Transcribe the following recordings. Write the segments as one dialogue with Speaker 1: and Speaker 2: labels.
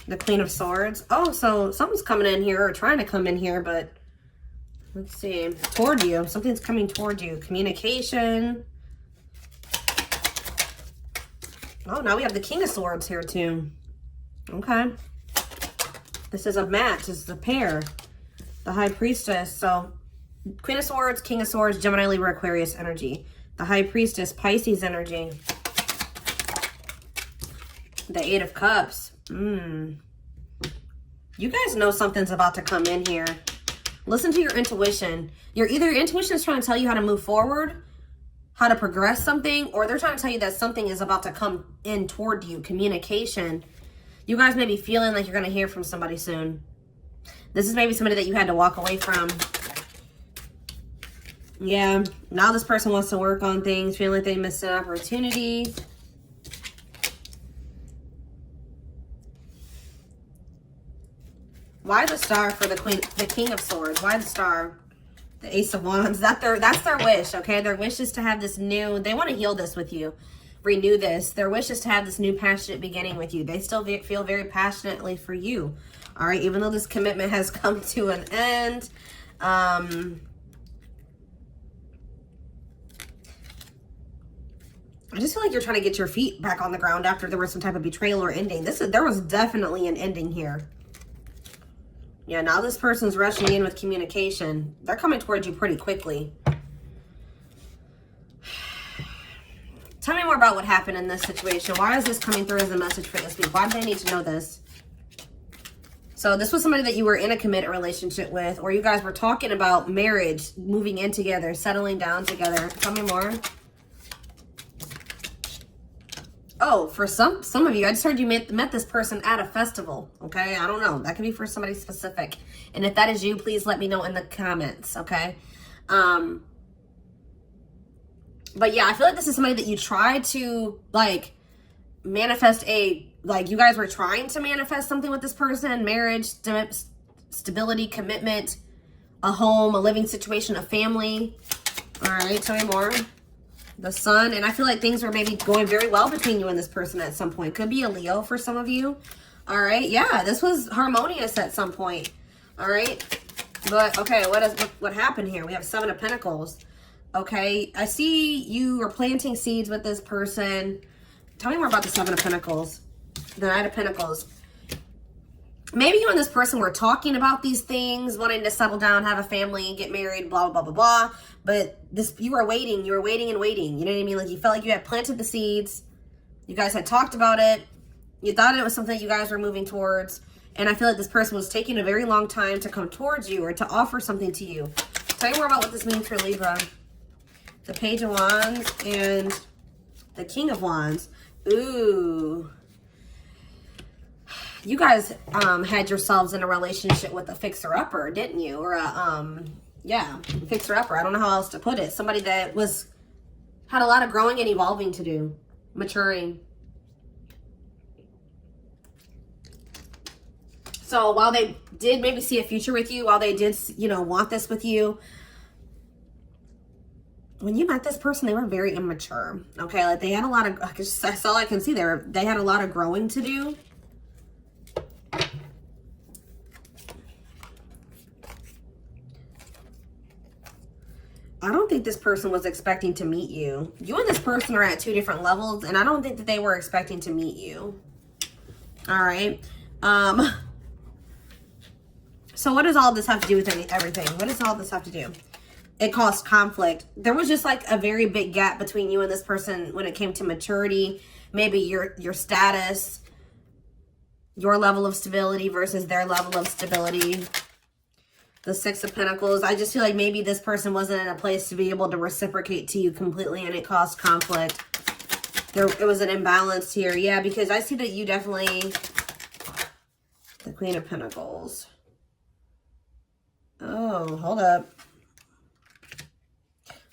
Speaker 1: The Queen of Swords. Oh, so something's coming in here or trying to come in here, but let's see. Toward you. Something's coming toward you. Communication. Oh, now we have the King of Swords here too. Okay. This is a match. This is a pair. The High Priestess. So Queen of Swords, King of Swords, Gemini, Libra, Aquarius energy. The High Priestess, Pisces energy. The Eight of Cups. You guys know something's about to come in here. Listen to your intuition. Your intuition is trying to tell you how to move forward, how to progress something, or they're trying to tell you that something is about to come in toward you. Communication. You guys may be feeling like you're going to hear from somebody soon. This is maybe somebody that you had to walk away from. Yeah, now this person wants to work on things, feeling like they missed an opportunity. Why the Star for the Queen, the King of Swords? Why the Star? The Ace of Wands. That's their wish, okay? Their wish is to have this new, they want to heal this with you. Renew this. Their wish is to have this new passionate beginning with you. They still feel very passionately for you. All right, even though this commitment has come to an end. I just feel like you're trying to get your feet back on the ground after there was some type of betrayal or ending. There was definitely an ending here. Yeah, now this person's rushing in with communication. They're coming towards you pretty quickly. Tell me more about what happened in this situation. Why is this coming through as a message for this week? Why do they need to know this? So this was somebody that you were in a committed relationship with, or you guys were talking about marriage, moving in together, settling down together. Tell me more. Oh, for some of you, I just heard you met this person at a festival, okay? I don't know. That could be for somebody specific. And if that is you, please let me know in the comments, okay? But yeah, I feel like this is somebody that you tried to, like, manifest like, you guys were trying to manifest something with this person. Marriage, stability, commitment, a home, a living situation, a family. All right, tell me more. The Sun, and I feel like things were maybe going very well between you and this person at some point. Could be a Leo for some of you. All right, yeah, this was harmonious at some point. All right, but okay, what happened here? We have Seven of Pentacles. Okay, I see you are planting seeds with this person. Tell me more about the Seven of Pentacles. The Knight of Pentacles. Maybe you and this person were talking about these things, wanting to settle down, have a family, get married, blah, blah, blah, blah, blah. But you were waiting and waiting. You know what I mean? Like, you felt like you had planted the seeds. You guys had talked about it. You thought it was something you guys were moving towards. And I feel like this person was taking a very long time to come towards you or to offer something to you. Tell me more about what this means for Libra. The Page of Wands and the King of Wands. Ooh. You guys had yourselves in a relationship with a fixer-upper, didn't you? Or a, yeah, fixer-upper. I don't know how else to put it. Somebody that had a lot of growing and evolving to do. Maturing. So while they did maybe see a future with you, while they did, you know, want this with you, when you met this person, they were very immature. Okay, like they had a lot of, that's all I can see there. They had a lot of growing to do. I don't think this person was expecting to meet you. You and this person are at two different levels, and I don't think that they were expecting to meet you. All right. So what does all this have to do with everything? What does all this have to do? It caused conflict. There was just like a very big gap between you and this person when it came to maturity, maybe your status, your level of stability versus their level of stability. The Six of Pentacles. I just feel like maybe this person wasn't in a place to be able to reciprocate to you completely, and it caused conflict. It was an imbalance here. Yeah, because I see that you definitely... The Queen of Pentacles. Oh, hold up.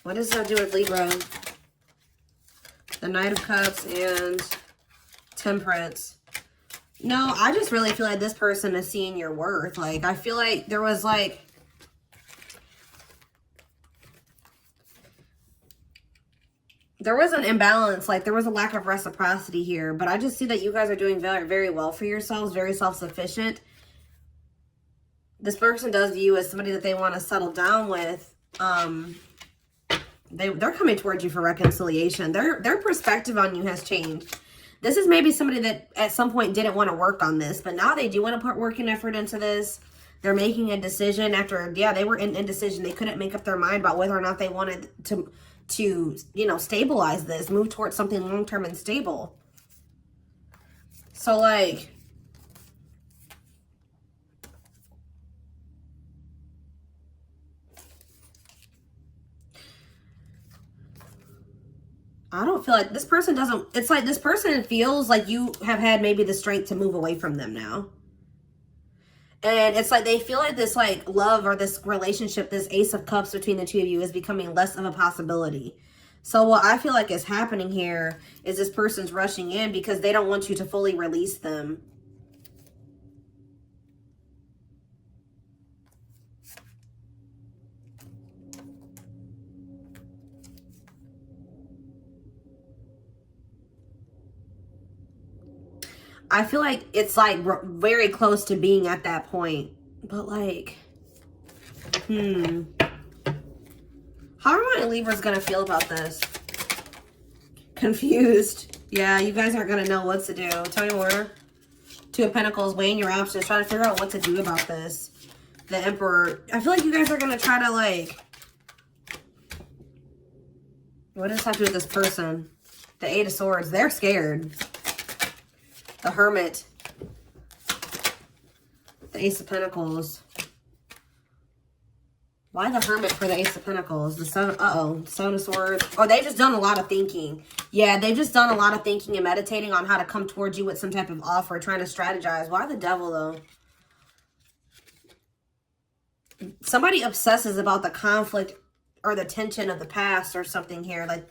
Speaker 1: What does that do with Libra? The Knight of Cups and Temperance. No, I just really feel like this person is seeing your worth. Like, I feel like there was like... There was an imbalance, like there was a lack of reciprocity here, but I just see that you guys are doing very, very well for yourselves, very self-sufficient. This person does view you as somebody that they want to settle down with. They're coming towards you for reconciliation. Their perspective on you has changed. This is maybe somebody that at some point didn't want to work on this, but now they do want to put work and effort into this. They're making a decision after, yeah, they were in indecision. They couldn't make up their mind about whether or not they wanted to you know, stabilize this, move towards something long-term and stable. So, like, I don't feel like this person doesn't, it's like this person feels like you have had maybe the strength to move away from them now. And it's like they feel like this like love or this relationship, this Ace of Cups between the two of you is becoming less of a possibility. So what I feel like is happening here is this person's rushing in because they don't want you to fully release them. I feel like it's like very close to being at that point. But like, how are my Libras going to feel about this? Confused. Yeah, you guys aren't going to know what to do. Tell me more. Two of Pentacles, weighing your options, trying to figure out what to do about this. The Emperor. I feel like you guys are going to try to like... What does that have to do with this person? The Eight of Swords. They're scared. The Hermit. The Ace of Pentacles. Why the Hermit for the Ace of Pentacles? The Seven, Seven of Swords. Oh, they've just done a lot of thinking. Yeah, they've just done a lot of thinking and meditating on how to come towards you with some type of offer, trying to strategize. Why the Devil, though? Somebody obsesses about the conflict or the tension of the past or something here. Like,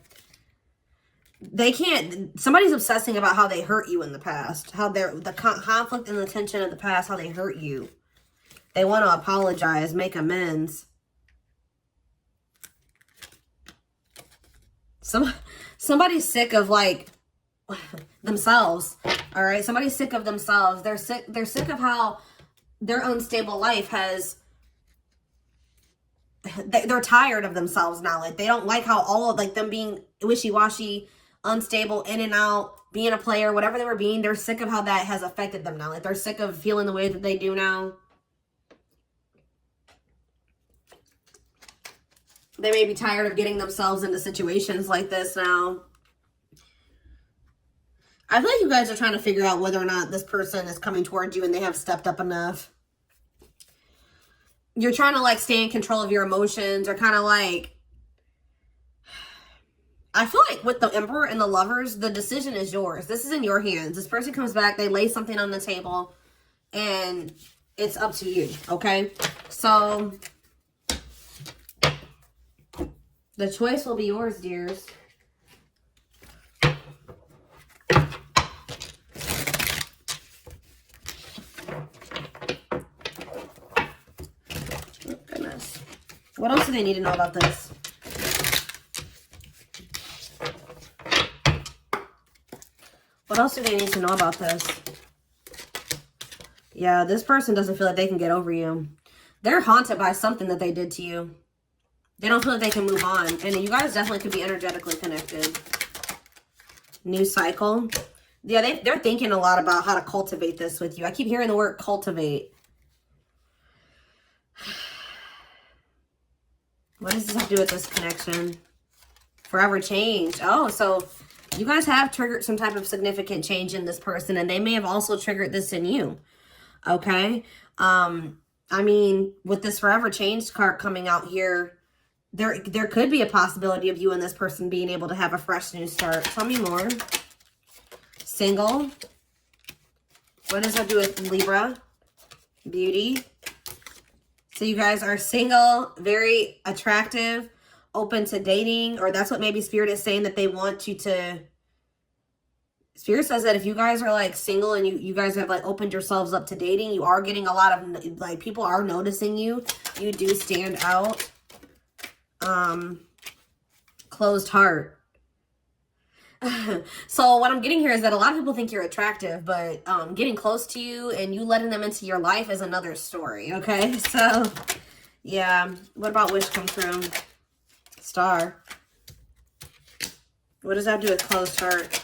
Speaker 1: they can't, somebody's obsessing about how they hurt you in the past. How the conflict and the tension of the past, how they hurt you. They want to apologize, make amends. Somebody's sick of like themselves. All right, somebody's sick of themselves. They're sick of how their unstable life has. They're tired of themselves now. Like they don't like how all of like them being wishy-washy, unstable, in and out, being a player, whatever they were being. They're sick of how that has affected them now. Like they're sick of feeling the way that they do now. They may be tired of getting themselves into situations like this now. I feel like you guys are trying to figure out whether or not this person is coming towards you and they have stepped up enough. You're trying to like stay in control of your emotions or kind of like... I feel like with the Emperor and the Lovers, the decision is yours. This is in your hands. This person comes back, they lay something on the table, and it's up to you, okay? So... the choice will be yours, dears. Oh, goodness. What else do they need to know about this? What else do they need to know about this? Yeah, this person doesn't feel like they can get over you. They're haunted by something that they did to you. They don't feel like they can move on. And you guys definitely could be energetically connected. New cycle. Yeah, they're thinking a lot about how to cultivate this with you. I keep hearing the word cultivate. What does this have to do with this connection? Forever change. Oh, so you guys have triggered some type of significant change in this person. And they may have also triggered this in you. Okay? I mean, with this forever change card coming out here... There could be a possibility of you and this person being able to have a fresh new start. Tell me more. Single. What does that do with Libra? Beauty. So you guys are single, very attractive, open to dating, or that's what maybe Spirit is saying that they want you to... Spirit says that if you guys are like single and you guys have like opened yourselves up to dating, you are getting a lot of like people are noticing you. You do stand out. Closed heart. So what I'm getting here is that a lot of people think you're attractive, but getting close to you and you letting them into your life is another story, okay? So, yeah. What about wish come true? Star. What does that do with closed heart?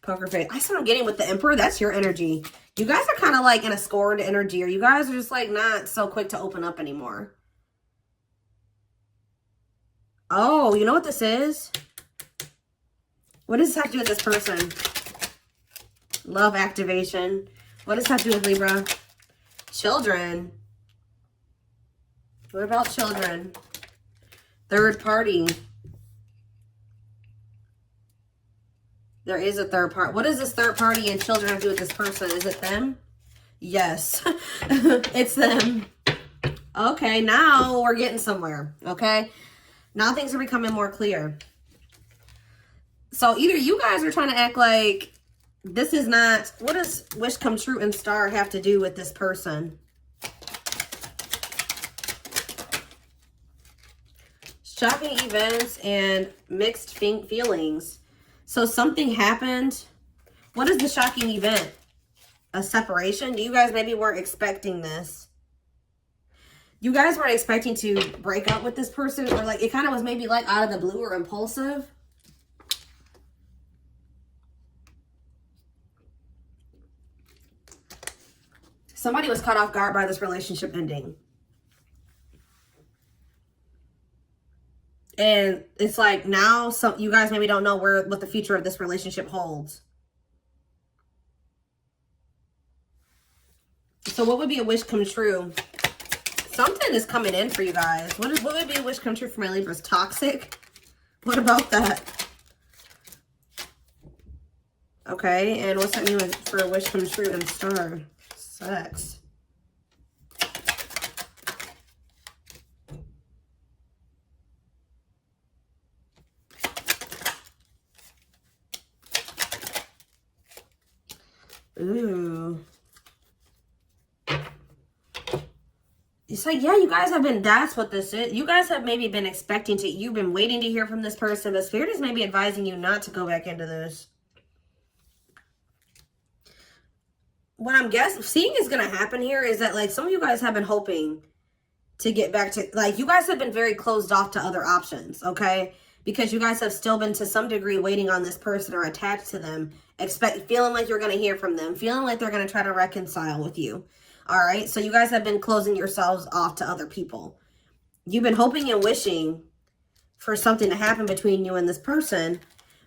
Speaker 1: Poker face. I see what I'm getting with the Emperor. That's your energy. You guys are kind of like in a scorned energy, or you guys are just like not so quick to open up anymore. Oh, you know what this is? What does this have to do with this person? Love activation. What does that have to do with Libra? Children. What about children? Third party. There is a third part. What does this third party and children have to do with this person? Is it them? Yes. It's them. Okay, now we're getting somewhere. Okay? Now things are becoming more clear. So either you guys are trying to act like this is not... What does wish come true and star have to do with this person? Shocking events and mixed feelings. So something happened. What is the shocking event? A separation? You guys maybe weren't expecting this. You guys weren't expecting to break up with this person, or like it kind of was maybe like out of the blue or impulsive. Somebody was caught off guard by this relationship ending. And it's like now you guys maybe don't know what the future of this relationship holds. So what would be a wish come true? Something is coming in for you guys. What would be a wish come true for my Libras? Toxic? What about that? Okay, and what's that mean for a wish come true and star? Sex. Ooh. It's like, yeah, you guys have been, that's what this is. You guys have maybe been expecting to, you've been waiting to hear from this person, but Spirit is maybe advising you not to go back into this. What I'm seeing is going to happen here is that, like, some of you guys have been hoping to get back to, like, you guys have been very closed off to other options, okay? Because you guys have still been, to some degree, waiting on this person or attached to them, feeling like you're going to hear from them, feeling like they're going to try to reconcile with you, all right? So you guys have been closing yourselves off to other people. You've been hoping and wishing for something to happen between you and this person,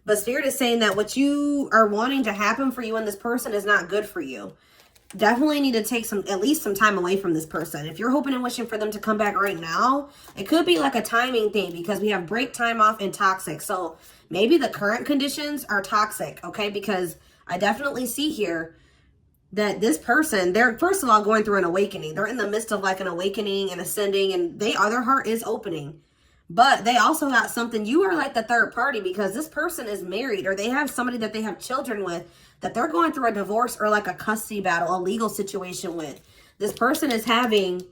Speaker 1: but Spirit is saying that what you are wanting to happen for you and this person is not good for you. Definitely need to take at least some time away from this person. If you're hoping and wishing for them to come back right now, it could be like a timing thing, because we have break, time off, and toxic. So maybe the current conditions are toxic, okay? Because I definitely see here that this person, they're first of all going through an awakening. They're in the midst of like an awakening and ascending, and their heart is opening. But they also got something. You are like the third party, because this person is married, or they have somebody that they have children with that they're going through a divorce or like a custody battle, a legal situation with. This person is having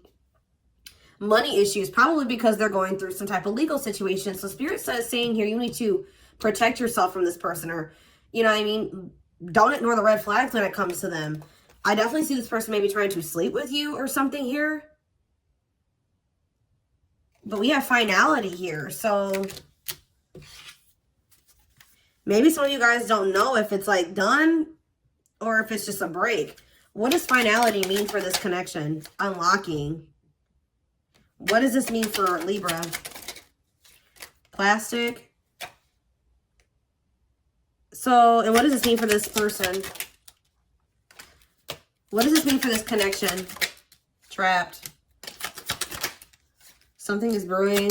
Speaker 1: money issues, probably because they're going through some type of legal situation. So Spirit says, saying here, you need to protect yourself from this person, or, you know what I mean? Don't ignore the red flags when it comes to them. I definitely see this person maybe trying to sleep with you or something here. But we have finality here, so maybe some of you guys don't know if it's like done or if it's just a break. What does finality mean for this connection? Unlocking. What does this mean for Libra? Plastic. So, and what does this mean for this person? What does this mean for this connection? Trapped. Something is brewing.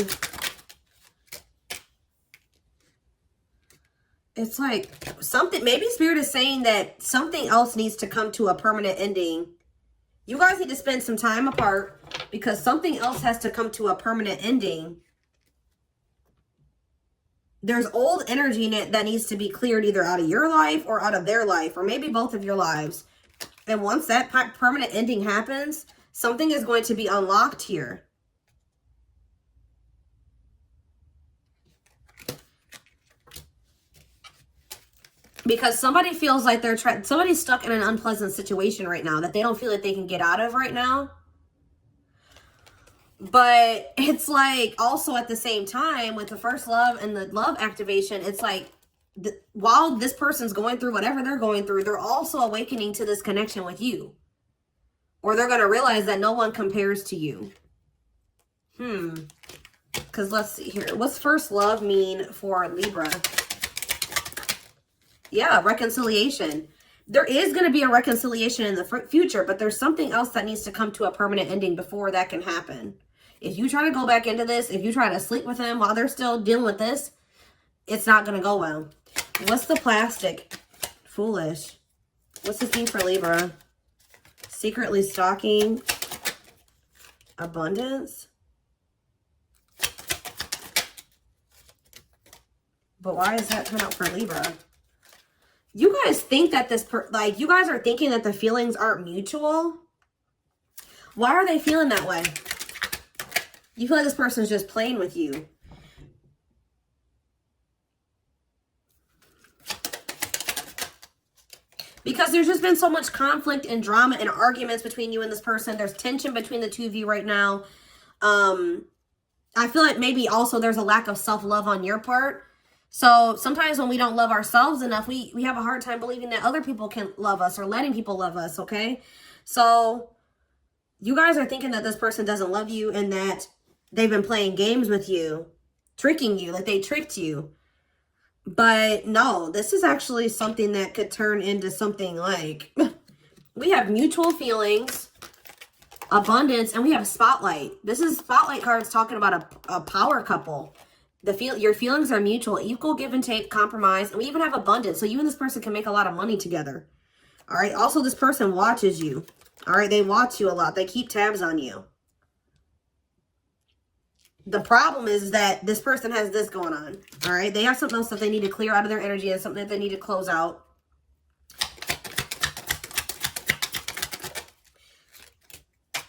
Speaker 1: It's like something, maybe Spirit is saying that something else needs to come to a permanent ending. You guys need to spend some time apart, because something else has to come to a permanent ending. There's old energy in it that needs to be cleared, either out of your life or out of their life, or maybe both of your lives. And once that permanent ending happens, something is going to be unlocked here. Because somebody feels like somebody's stuck in an unpleasant situation right now that they don't feel like they can get out of right now. But it's like also at the same time with the first love and the love activation, it's like while this person's going through whatever they're going through, they're also awakening to this connection with you. Or they're going to realize that no one compares to you. Because let's see here. What's first love mean for Libra? Yeah, reconciliation. There is going to be a reconciliation in the future, but there's something else that needs to come to a permanent ending before that can happen. If you try to go back into this, if you try to sleep with them while they're still dealing with this, it's not going to go well. What's the plastic? Foolish. What's this mean for Libra? Secretly stalking. Abundance. But why is that coming out for Libra? You guys think that you guys are thinking that the feelings aren't mutual? Why are they feeling that way? You feel like this person's just playing with you. Because there's just been so much conflict and drama and arguments between you and this person. There's tension between the two of you right now. I feel like maybe also there's a lack of self-love on your part. So sometimes when we don't love ourselves enough, we have a hard time believing that other people can love us or letting people love us, okay? So you guys are thinking that this person doesn't love you and that they've been playing games with you, tricking you, like they tricked you. But no, this is actually something that could turn into something like, we have mutual feelings, abundance, and we have spotlight. This is spotlight cards talking about a power couple. Your feelings are mutual, equal give and take, compromise, and we even have abundance. So you and this person can make a lot of money together. All right. Also, this person watches you. All right. They watch you a lot. They keep tabs on you. The problem is that this person has this going on. All right. They have something else that they need to clear out of their energy and something that they need to close out.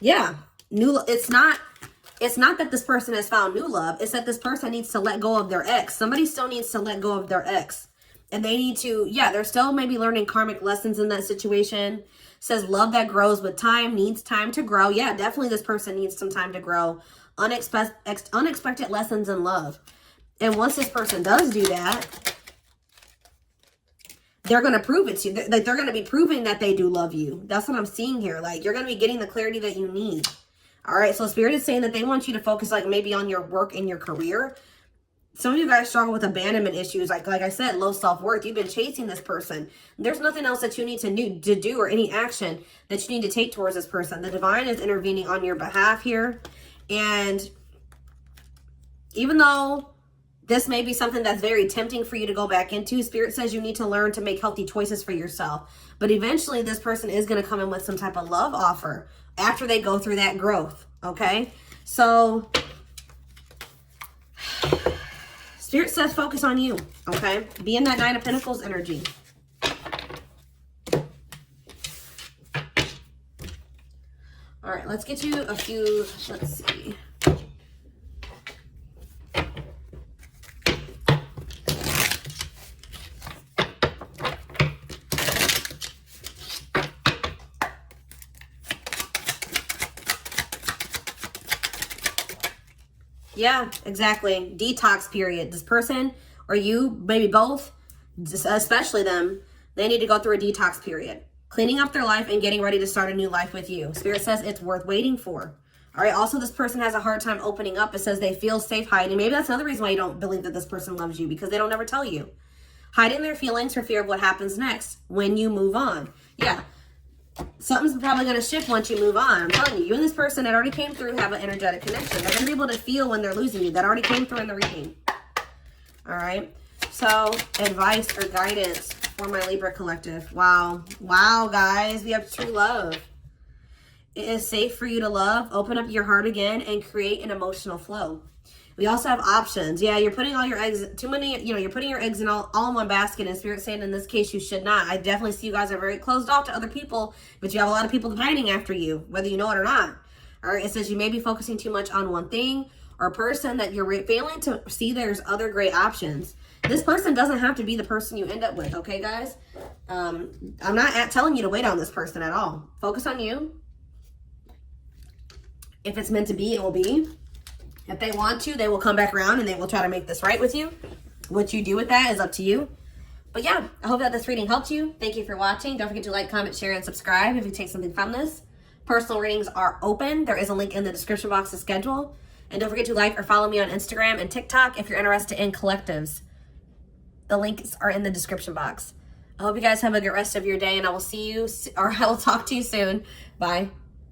Speaker 1: Yeah. It's not that this person has found new love. It's that this person needs to let go of their ex. Somebody still needs to let go of their ex. And they need to, yeah, they're still maybe learning karmic lessons in that situation. Says love that grows with time needs time to grow. Yeah, definitely this person needs some time to grow. Unexpected lessons in love. And once this person does do that, they're going to prove it to you. Like they're going to be proving that they do love you. That's what I'm seeing here. Like you're going to be getting the clarity that you need. All right. So Spirit is saying that they want you to focus like maybe on your work and your career. Some of you guys struggle with abandonment issues. Like I said, low self-worth. You've been chasing this person. There's nothing else that you need to do or any action that you need to take towards this person. The divine is intervening on your behalf here. And even though this may be something that's very tempting for you to go back into, Spirit says you need to learn to make healthy choices for yourself. But eventually this person is going to come in with some type of love offer after they go through that growth. Okay. So Spirit says focus on you. Okay. Be in that Nine of Pentacles energy. All right, let's get you a few, let's see. Yeah, exactly. Detox period. This person or you, maybe both, especially them, they need to go through a detox period. Cleaning up their life and getting ready to start a new life with you. Spirit says it's worth waiting for. All right. Also, this person has a hard time opening up. It says they feel safe hiding. Maybe that's another reason why you don't believe that this person loves you, because they don't ever tell you. Hiding their feelings for fear of what happens next when you move on. Yeah. Something's probably going to shift once you move on. I'm telling you, you and this person that already came through have an energetic connection. They're going to be able to feel when they're losing you. That already came through in the reading. All right. So, advice or guidance for my Libra collective. Wow. Wow, guys. We have true love. It is safe for you to love. Open up your heart again and create an emotional flow. We also have options. Yeah, you're putting all your eggs, you're putting your eggs in all in one basket. And Spirit saying in this case, you should not. I definitely see you guys are very closed off to other people, but you have a lot of people pining after you, whether you know it or not. All right, it says you may be focusing too much on one thing or person that you're failing to see there's other great options. This person doesn't have to be the person you end up with, okay, guys? I'm not telling you to wait on this person at all. Focus on you. If it's meant to be, it will be. If they want to, they will come back around and they will try to make this right with you. What you do with that is up to you. But yeah, I hope that this reading helped you. Thank you for watching. Don't forget to like, comment, share, and subscribe if you take something from this. Personal readings are open. There is a link in the description box to schedule. And don't forget to like or follow me on Instagram and TikTok if you're interested in collectives. The links are in the description box. I hope you guys have a good rest of your day, and I will see you, or I will talk to you soon. Bye.